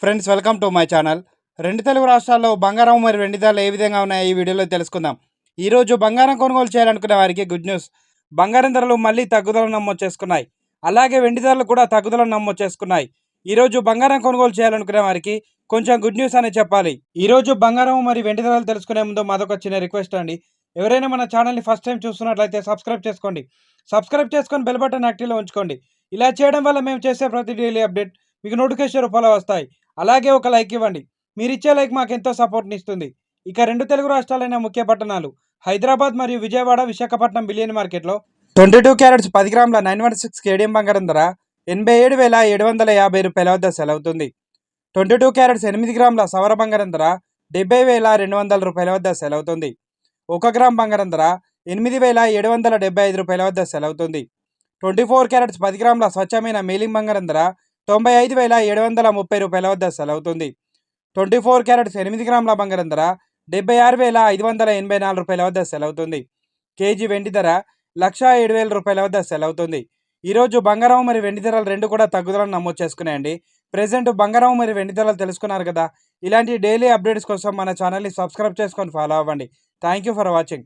Friends, welcome to my channel. రెండు తెలుగు రాష్ట్రాల్లో బంగారం మరియు వెండి ధరలు ఏ విధంగా ఉన్నాయో ఈ వీడియోలో తెలుసుకుందాం. ఈరోజు బంగారం కొనుగోలు చేయాలనుకునే వారికి గుడ్ న్యూస్. బంగారం ధరలు మళ్ళీ తగ్గుదలను నమోదు చేసుకున్నాయి. అలాగే వెండి ధరలు కూడా తగ్గుదలను నమోదు చేసుకున్నాయి. ఈరోజు బంగారం కొనుగోలు చేయాలనుకునే వారికి కొంచెం గుడ్ న్యూస్ అనే చెప్పాలి. ఈరోజు బంగారం మరియు వెండి ధరలు తెలుసుకునే ముందు మాదొక చిన్న రిక్వెస్ట్ అండి. ఎవరైనా మన ఛానల్ని ఫస్ట్ టైం చూస్తున్నట్లయితే సబ్స్క్రైబ్ చేసుకోండి. సబ్స్క్రైబ్ చేసుకొని బెల్ బటన్ యాక్టివ్లో ఉంచుకోండి. ఇలా చేయడం వల్ల మేము చేసే ప్రతి డైలీ అప్డేట్ మీకు నోటిఫికేషన్ రూపంలో వస్తాయి. అలాగే ఒక లైక్ ఇవ్వండి. మీరిచ్చే లైక్ మాకు ఎంతో సపోర్ట్ని ఇస్తుంది. ఇక రెండు తెలుగు రాష్ట్రాలైన ముఖ్య పట్టణాలు హైదరాబాద్ మరియు విజయవాడ, విశాఖపట్నం బిలియన్ మార్కెట్లో 22 క్యారెట్స్ 10 గ్రాముల 916 కేడియం బంగారం ధర 87,750 రూపాయల వద్ద సెలవుతుంది. 22 క్యారెట్స్ 8 గ్రాముల సవర బంగారం ధర 70,200 రూపాయల వద్ద సెలవుతుంది. 1 గ్రామ్ బంగారం ధర 8,775 రూపాయల వద్ద సెలవుతుంది. 24 క్యారెట్స్ 10 గ్రాముల స్వచ్ఛమైన మేలింగ్ బంగారం ధర 95,730 రూపాయల వద్ద సెలవుతుంది. 24 క్యారెట్స్ 8 గ్రాముల బంగారం ధర 76,584 రూపాయల వద్ద సెలవుతుంది. కేజీ వెండి ధర 1,07,000 రూపాయల వద్ద సెలవుతుంది. ఈరోజు బంగారం మరియు వెండి ధరలు రెండు కూడా తగ్గుదలను నమోదు చేసుకున్నాయండి. ప్రెజెంట్ బంగారం మరియు వెండి ధరలు తెలుసుకున్నారు కదా. ఇలాంటి డైలీ అప్డేట్స్ కోసం మన ఛానల్ని సబ్స్క్రైబ్ చేసుకొని ఫాలో అవ్వండి. Thank you for watching.